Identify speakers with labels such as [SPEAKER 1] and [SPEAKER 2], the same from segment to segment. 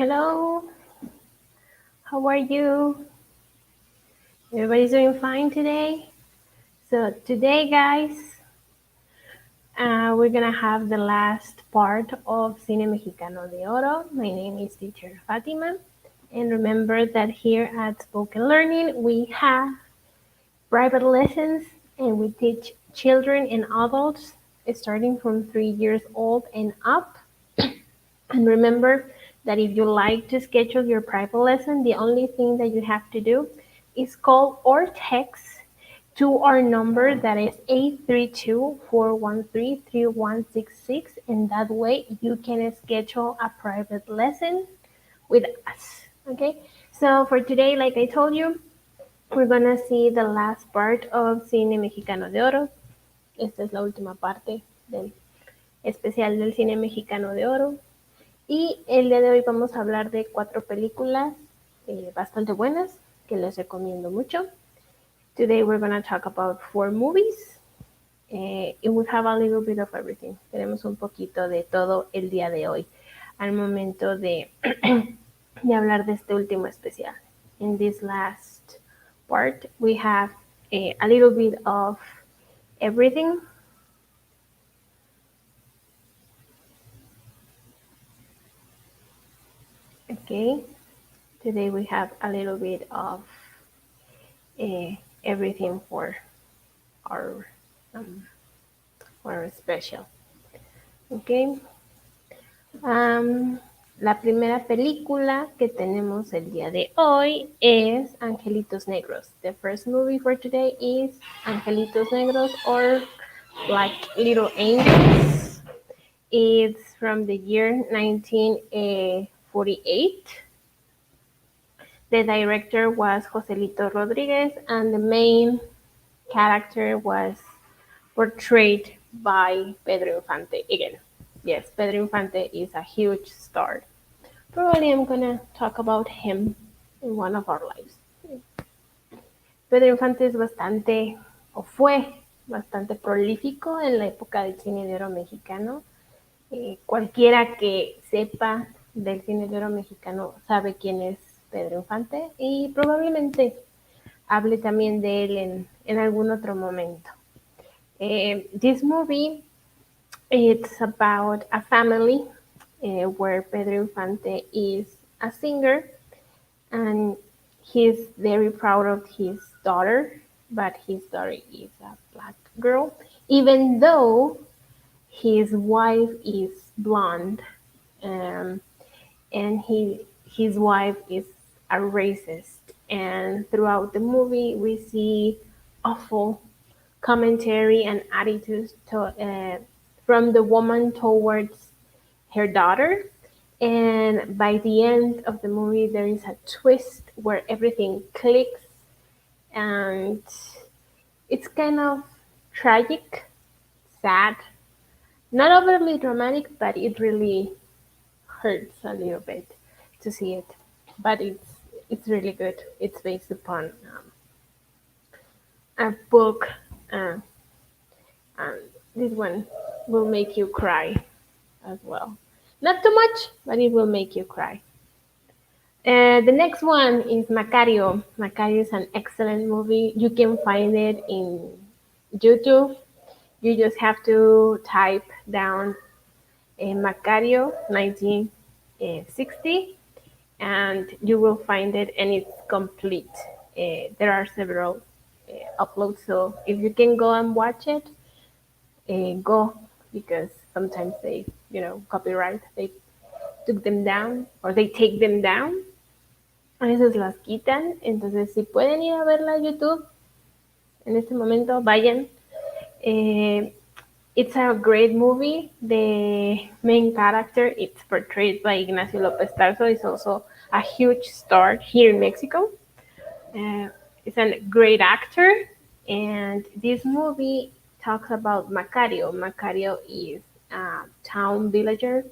[SPEAKER 1] Hello, how are you? Everybody's doing fine today? So, today, guys, we're gonna have the last part of Cine Mexicano de Oro. My name is teacher Fatima, and remember that here at Spoken Learning we have private lessons and we teach children and adults starting from 3 years old and up. And remember that if you like to schedule your private lesson, the only thing that you have to do is call or text to our number that is 832-413-3166, and that way you can schedule a private lesson with us. Okay, so for today, like I told you, we're gonna see the last part of Cine Mexicano de Oro. Esta es la última parte del especial del Cine Mexicano de Oro. Y el día de hoy vamos a hablar de 4 películas bastante buenas que les recomiendo mucho. Today we're going to talk about 4 movies. It will have a little bit of everything. Tenemos un poquito de todo el día de hoy al momento de, de hablar de este último especial. In this last part, we have a little bit of everything. Okay, today we have a little bit of everything for our, um, our special. Okay. La primera película que tenemos el día de hoy es Angelitos Negros. The first movie for today is Angelitos Negros or Black Little Angels. It's from the year 1948. The director was Joselito Rodriguez, and the main character was portrayed by Pedro Infante again. Yes, Pedro Infante is a huge star. Probably I'm gonna talk about him in one of our lives. Pedro Infante es bastante, o fue bastante prolífico en la época del cine de oro mexicano. Cualquiera que sepa del cine de oro mexicano sabe quién es Pedro Infante y probablemente hable también de él en algún otro momento. This movie, it's about a family where Pedro Infante is a singer and he's very proud of his daughter, but his daughter is a black girl, even though his wife is blonde, um, and his wife is a racist. And throughout the movie, we see awful commentary and attitudes from the woman towards her daughter. And by the end of the movie, there is a twist where everything clicks, and it's kind of tragic, sad, not overly dramatic, but it really hurts a little bit to see it. But it's really good. It's based upon a book. Uh, and this one will make you cry as well. Not too much, but it will make you cry. The next one is Macario. Macario is an excellent movie. You can find it in YouTube. You just have to type down Macario 1960 and you will find it, and it's complete. There are several uploads, so if you can go and watch it, go, because sometimes they, copyright, they took them down or they take them down. A veces las quitan, entonces si pueden ir a verla a YouTube en este momento, vayan. It's a great movie. The main character, it's portrayed by Ignacio Lopez Tarso, is also a huge star here in Mexico. He's a great actor, and this movie talks about Macario. Macario is a town villager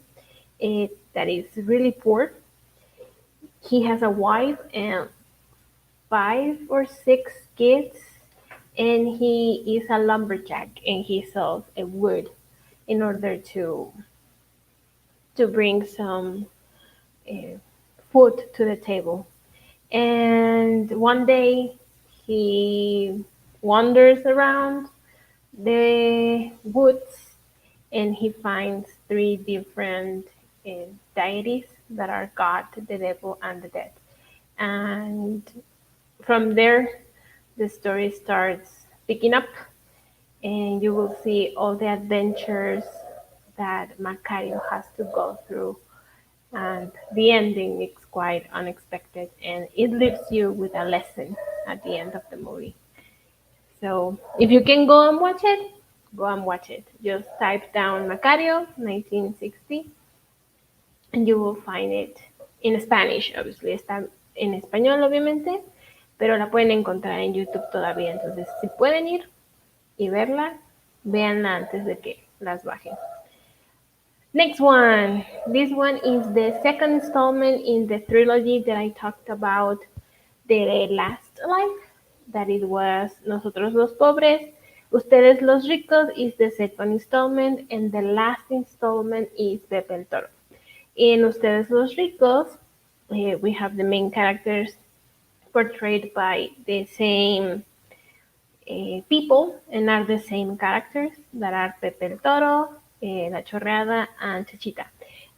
[SPEAKER 1] that is really poor. He has a wife and 5 or 6 kids, and he is a lumberjack, and he sells a wood in order to bring some food to the table. And one day he wanders around the woods and he finds three different deities that are God, the devil, and the dead. And from there, the story starts picking up, and you will see all the adventures that Macario has to go through. And the ending is quite unexpected, and it leaves you with a lesson at the end of the movie. So if you can go and watch it, go and watch it. Just type down Macario 1960 and you will find it in Spanish, obviously. Está en español, obviamente, pero la pueden encontrar en YouTube todavía. Entonces, si pueden ir y verla, véanla antes de que las bajen. Next one. This one is the second installment in the trilogy that I talked about, The Last Life, that it was Nosotros los Pobres, Ustedes los Ricos is the second installment, and the last installment is Pepe el Toro. In Ustedes los Ricos, we have the main characters portrayed by the same people and are the same characters that are Pepe el Toro, La Chorreada, and Chachita.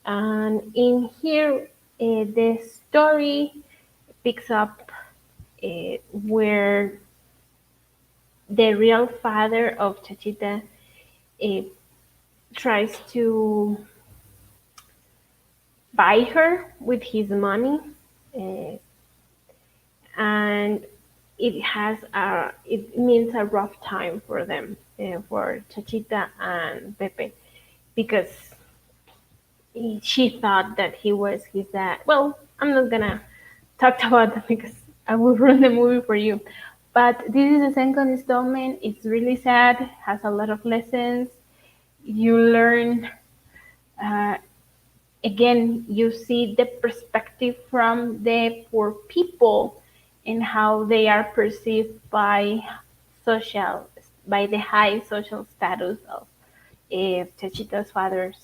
[SPEAKER 1] And in here, the story picks up where the real father of Chachita uh, tries to buy her with his money, uh, and it means a rough time for them, for Chachita and Pepe, because she thought that he was his dad. Well, I'm not gonna talk about that because I will ruin the movie for you. But this is the second installment. It's really sad. Has a lot of lessons. You learn. Uh, Again, you see the perspective from the poor people and how they are perceived social, by the high social status of Chachita's father's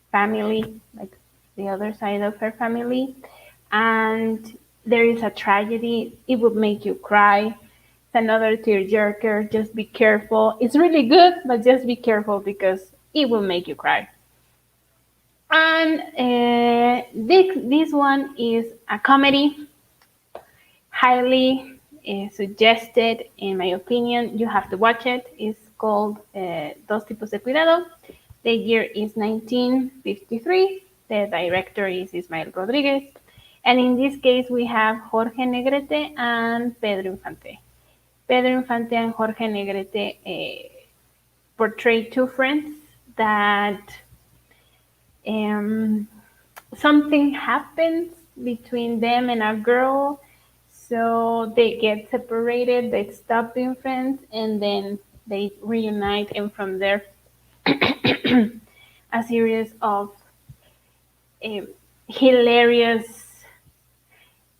[SPEAKER 1] family, like the other side of her family. And there is a tragedy. It would make you cry. It's another tearjerker. Just be careful. It's really good, but just be careful because it will make you cry. And this one is a comedy, highly suggested, in my opinion. You have to watch it. It's called Dos Tipos de Cuidado. The year is 1953. The director is Ismael Rodriguez. And in this case, we have Jorge Negrete and Pedro Infante. Pedro Infante and Jorge Negrete portray two friends that something happens between them and a girl, so they get separated, they stop being friends, and then they reunite, and from there a series of um, hilarious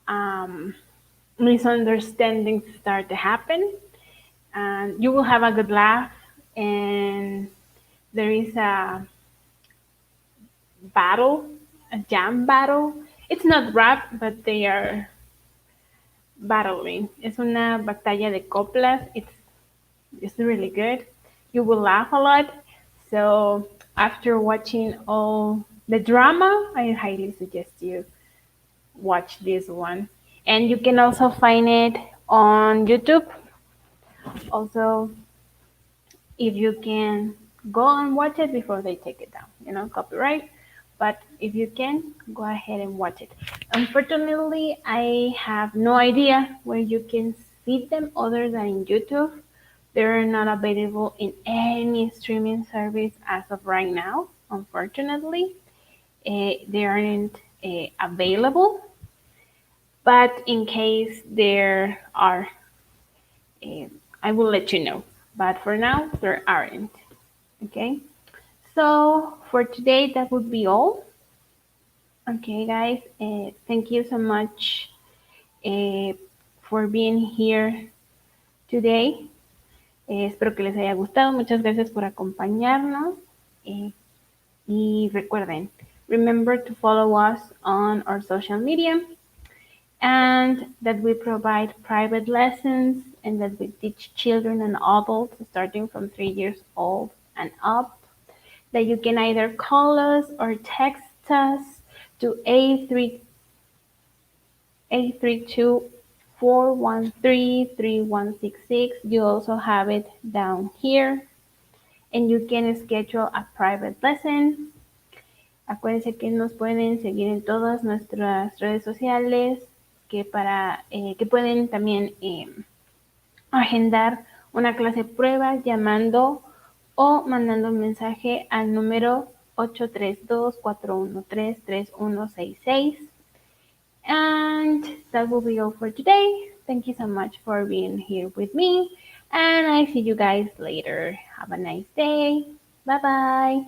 [SPEAKER 1] um, misunderstandings start to happen, and you will have a good laugh. And there is a battle, a jam battle. It's not rap, but they are battling. Es una batalla de coplas. It's really good. You will laugh a lot. So after watching all the drama, I highly suggest you watch this one. And you can also find it on YouTube. Also, if you can go and watch it before they take it down, copyright. But if you can, go ahead and watch it. Unfortunately, I have no idea where you can see them other than in YouTube. They're not available in any streaming service as of right now, unfortunately. They aren't available, but in case there are, I will let you know. But for now, there aren't. Okay, so for today, that would be all. Okay, guys, thank you so much for being here today. Espero que les haya gustado. Muchas gracias por acompañarnos. Y recuerden, Remember to follow us on our social media and that we provide private lessons and that we teach children and adults starting from 3 years old and up. That you can either call us or text us to 832-413-3166. You also have it down here and you can schedule a private lesson. Acuérdense que nos pueden seguir en todas nuestras redes sociales, que pueden también agendar una clase prueba llamando o mandando un mensaje al número 832-413-3166. And that will be all for today. Thank you so much for being here with me. And I see you guys later. Have a nice day. Bye bye.